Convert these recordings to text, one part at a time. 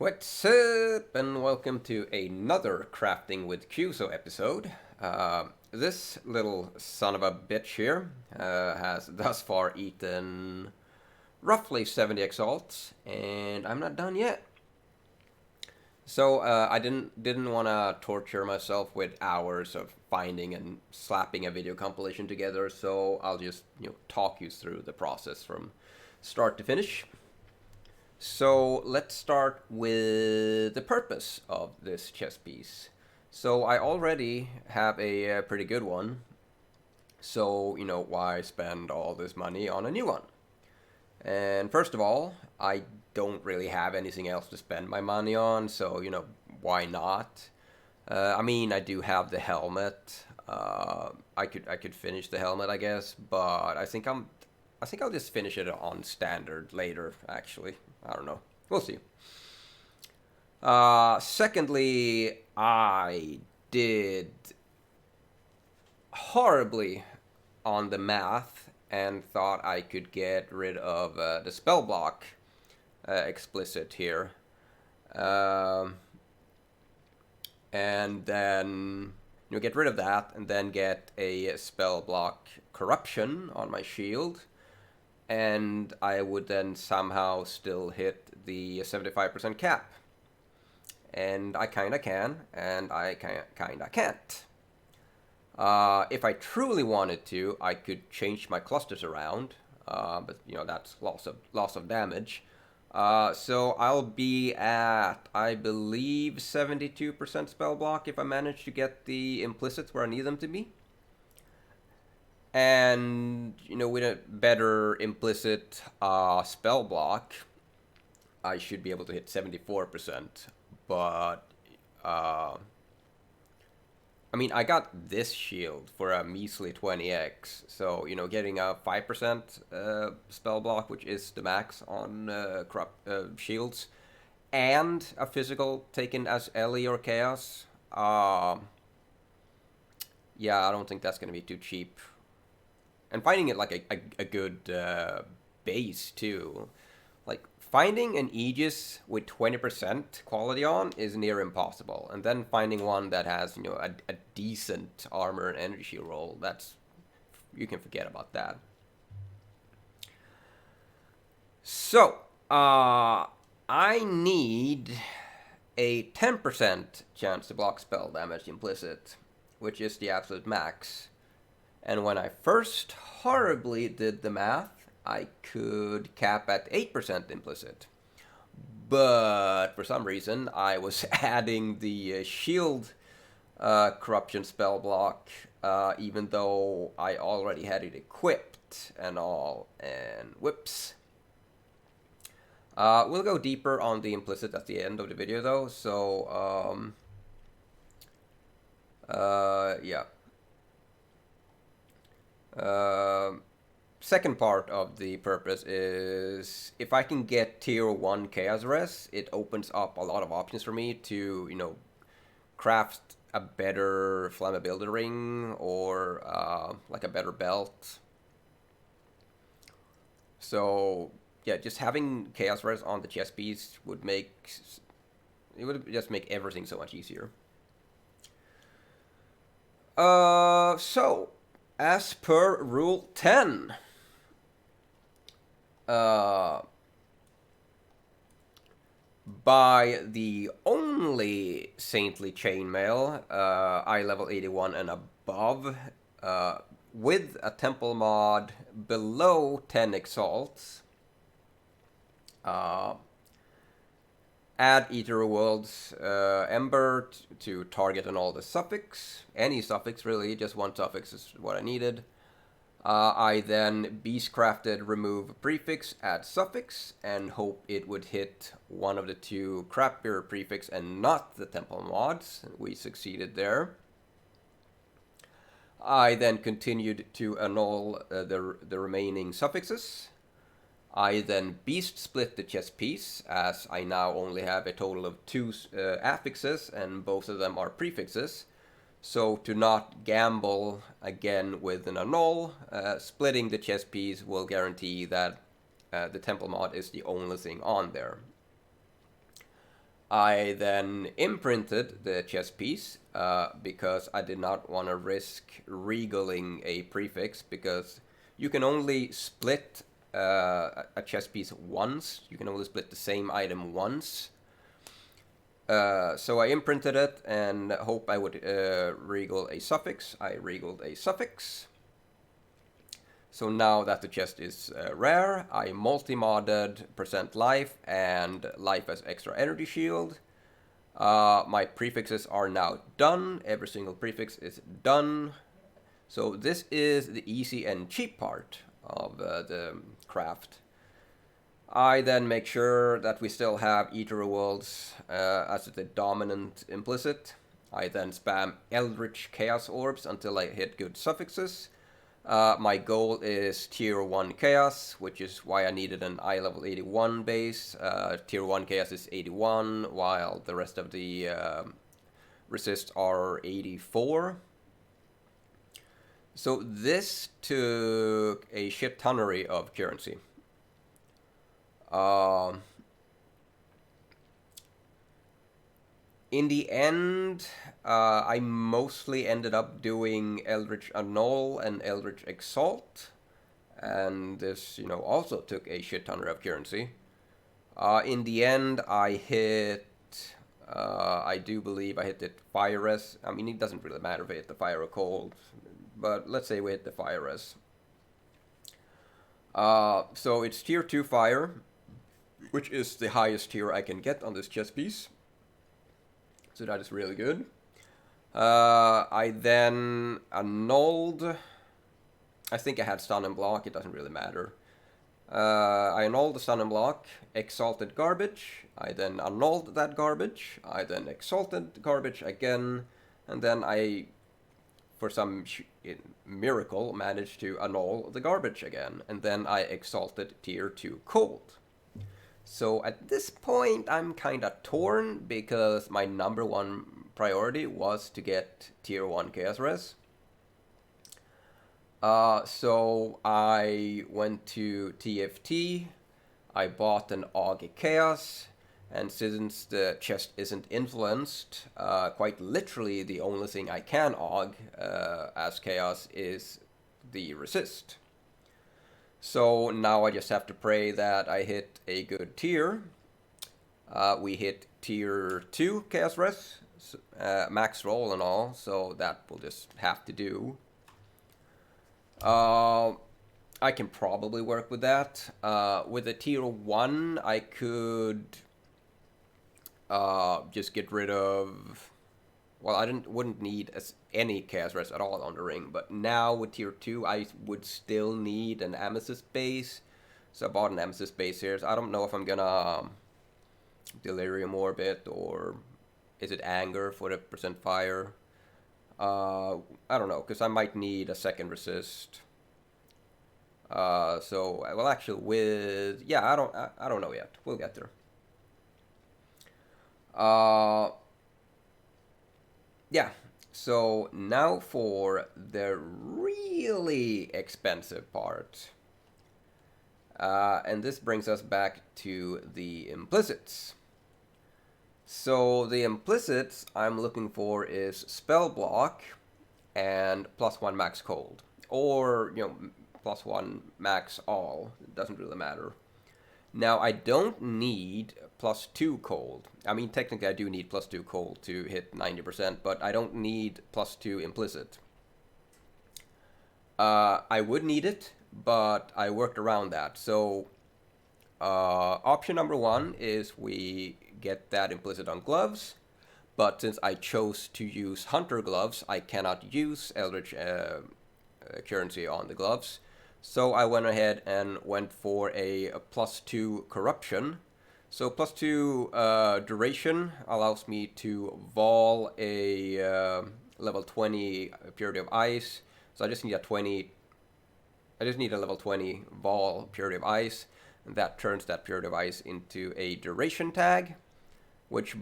What's up, and welcome to another Crafting with Kyuzo episode. This little son of a bitch here has thus far eaten roughly 70 exalts, and I'm not done yet. So I didn't want to torture myself with hours of finding and slapping a video compilation together. So I'll just talk you through the process from start to finish. So let's start with the purpose of this chess piece. So I already have a pretty good one. So, why spend all this money on a new one? And first of all, I don't really have anything else to spend my money on, so, why not? I do have the helmet. I could finish the helmet, I guess, but I think I'll just finish it on standard later, actually. I don't know. We'll see. Secondly, I did horribly on the math and thought I could get rid of the spell block explicit here. And then get rid of that and then get a spell block corruption on my shield. And I would then somehow still hit the 75% cap. And I kinda can, and I kinda can't. If I truly wanted to, I could change my clusters around, but that's loss of damage. So I'll be at, I believe, 72% spell block if I manage to get the implicits where I need them to be. And, with a better implicit spell block, I should be able to hit 74%. But, I got this shield for a measly 20x. So, getting a 5% spell block, which is the max on shields, and a physical taken as Ellie or Chaos. Yeah, I don't think that's going to be too cheap. And finding it like a good base too. Like finding an Aegis with 20% quality on is near impossible. And then finding one that has, a decent armor and energy roll, you can forget about that. So, I need a 10% chance to block spell damage implicit, which is the absolute max. And when I first horribly did the math, I could cap at 8% implicit. But for some reason, I was adding the shield corruption spell block, even though I already had it equipped and all, and whoops. We'll go deeper on the implicit at the end of the video, though, so, yeah. Second part of the purpose is if I can get tier 1 Chaos Res, it opens up a lot of options for me to, craft a better flammability ring or like a better belt. So yeah, just having Chaos Res on the chess piece would just make everything so much easier. So as per Rule 10, by the only Saintly Chainmail, eye level 81 and above, with a temple mod below 10 exalts, add Ether World's Ember to target on all the suffix. Any suffix, really, just one suffix is what I needed. I then beastcrafted remove prefix, add suffix, and hope it would hit one of the two crappier prefix and not the temple mods. We succeeded there. I then continued to annul the remaining suffixes. I then beast split the chess piece, as I now only have a total of 2 affixes, and both of them are prefixes. So to not gamble again with an annul, splitting the chess piece will guarantee that the temple mod is the only thing on there. I then imprinted the chess piece because I did not want to risk regaling a prefix, because you can only split a chess piece once. You can only split the same item once. So I imprinted it and hope I would regal a suffix. I regaled a suffix. So now that the chest is rare, I multi-modded %life and life as extra energy shield. My prefixes are now done. Every single prefix is done. So this is the easy and cheap part of the craft. I then make sure that we still have Ether Worlds as the dominant implicit. I then spam Eldritch Chaos Orbs until I hit good suffixes. My goal is tier 1 chaos, which is why I needed an eye level 81 base. Tier 1 chaos is 81, while the rest of the resists are 84. So this took a shit tonnery of currency. In the end, I mostly ended up doing Eldritch Annul and Eldritch Exalt, and this, also took a shit ton of currency. In the end, I hit, I do believe I hit the Fire Res. I mean, it doesn't really matter if I hit the Fire or Cold, but let's say we hit the Fire Res. So it's tier 2 Fire, which is the highest tier I can get on this chess piece. So that is really good. I then annulled. I think I had stun and block. It doesn't really matter. I annulled the stun and block, exalted garbage. I then annulled that garbage. I then exalted garbage again. And then I, for some miracle, managed to annul the garbage again. And then I exalted tier 2 cold. So at this point, I'm kind of torn, because my number one priority was to get tier 1 chaos res. So I went to TFT, I bought an AUG Chaos, and since the chest isn't influenced, quite literally the only thing I can AUG as Chaos is the resist. So now I just have to pray that I hit a good tier. We hit tier 2 Chaos Res, max roll and all, so that will just have to do. I can probably work with that. With a tier 1, I could just get rid of... Well, I wouldn't need any Chaos Res at all on the ring, but now with tier 2, I would still need an Amethyst base. So I bought an Amethyst base here. So I don't know if I'm gonna Delirium Orbit, or is it Anger for the % fire? I don't know, because I might need a second resist. So, well, actually, with... Yeah, I don't know yet. We'll get there. Yeah, so now for the really expensive part. And this brings us back to the implicits. So the implicits I'm looking for is Spell Block and +1 max cold. Or, +1 max all. It doesn't really matter. Now, I don't need +2 cold. I mean, technically I do need +2 cold to hit 90%, but I don't need +2 implicit. I would need it, but I worked around that. So, option number 1 is we get that implicit on gloves, but since I chose to use Hunter gloves, I cannot use Eldritch currency on the gloves. So I went ahead and went for a +2 corruption. So +2 duration allows me to vol a level 20 Purity of Ice. So I just need a level 20 vol Purity of Ice, and that turns that Purity of Ice into a duration tag, which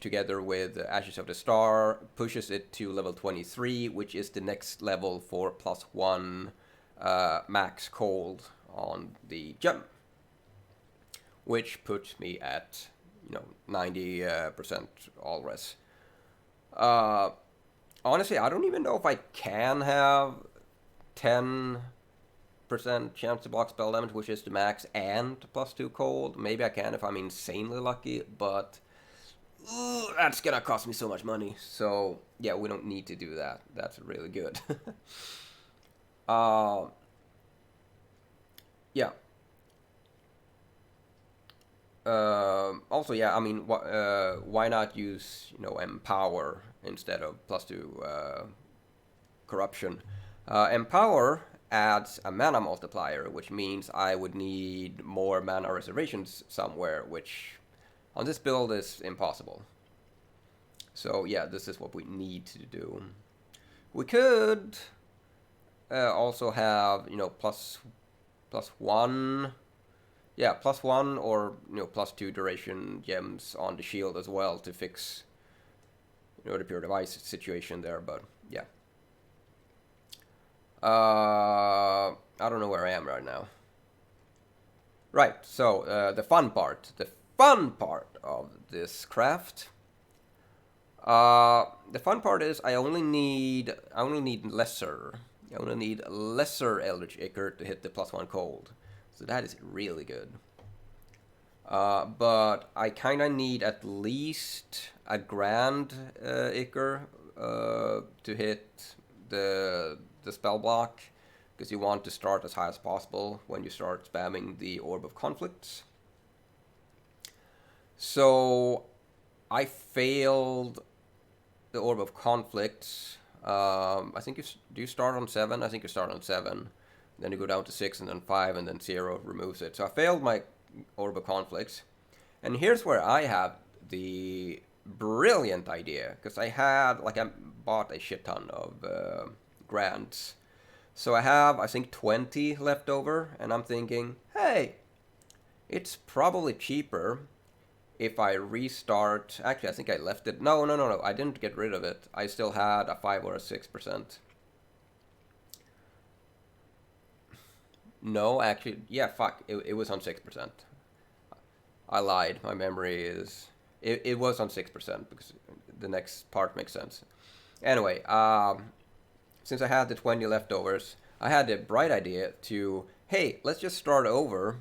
together with Ashes of the Star pushes it to level 23, which is the next level for +1 max cold on the gem, which puts me at 90% all res. Honestly, I don't even know if I can have 10% chance to block spell damage, which is the max, and +2 cold. Maybe I can if I'm insanely lucky, but that's gonna cost me so much money. So yeah, we don't need to do that. That's really good. Yeah. Also, yeah, I mean, why not use, Empower instead of +2 corruption? Empower adds a mana multiplier, which means I would need more mana reservations somewhere, which on this build is impossible. So yeah, this is what we need to do. We could also have, +1. Yeah, +1 or +2 duration gems on the shield as well to fix the Period of Ice situation there. But yeah, I don't know where I am right now. Right, so the fun part of this craft. The fun part is I only need lesser. I only need lesser Eldritch Ichor to hit the +1 cold. So that is really good. But I kind of need at least a Grand Ichor to hit the spell block, because you want to start as high as possible when you start spamming the Orb of Conflicts. So I failed the Orb of Conflicts. I think do you start on 7? I think you start on 7. Then you go down to 6 and then 5 and then 0 removes it. So I failed my Orb of Conflicts. And here's where I have the brilliant idea. Because I bought a shit ton of grants. So I have, I think, 20 left over. And I'm thinking, hey, it's probably cheaper if I restart. Actually, I think I left it. No. I didn't get rid of it. I still had a 5 or a 6%. No, actually, yeah, fuck. It was on 6%. I lied. My memory is... It was on 6% because the next part makes sense. Anyway, since I had the 20 leftovers, I had the bright idea to, hey, let's just start over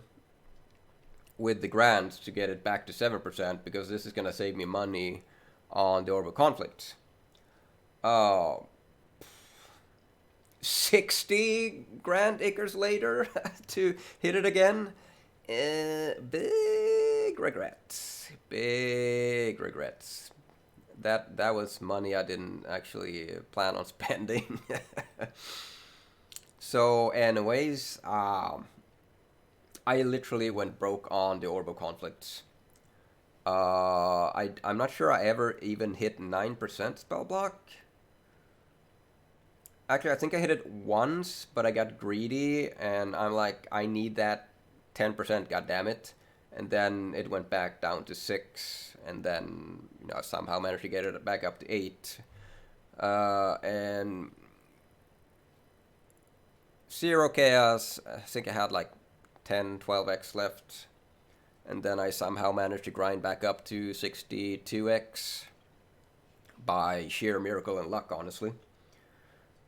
with the grants to get it back to 7%, because this is going to save me money on the Orb of Conflict. 60 Grand Ichors later to hit it again. Big regrets. Big regrets. That was money I didn't actually plan on spending. So anyways, I literally went broke on the Orb of Conflicts. I'm not sure I ever even hit 9% spell block. Actually, I think I hit it once, but I got greedy, and I'm like, I need that 10%, goddammit. And then it went back down to 6, and then, I somehow managed to get it back up to 8. And 0 chaos, I think I had like 10, 12x left. And then I somehow managed to grind back up to 62x by sheer miracle and luck, honestly.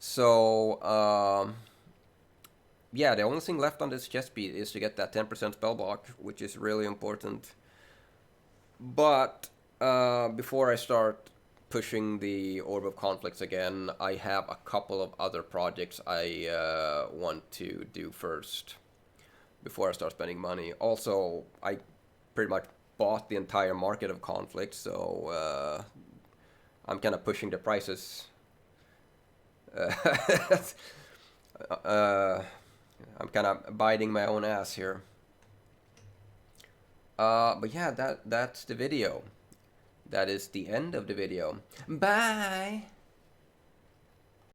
So, yeah, the only thing left on this chest beat is to get that 10% spell block, which is really important. But before I start pushing the Orb of Conflicts again, I have a couple of other projects I want to do first before I start spending money. Also, I pretty much bought the entire market of Conflict, so I'm kind of pushing the prices. I'm kind of biting my own ass here. But yeah, that's the video. That is the end of the video. Bye!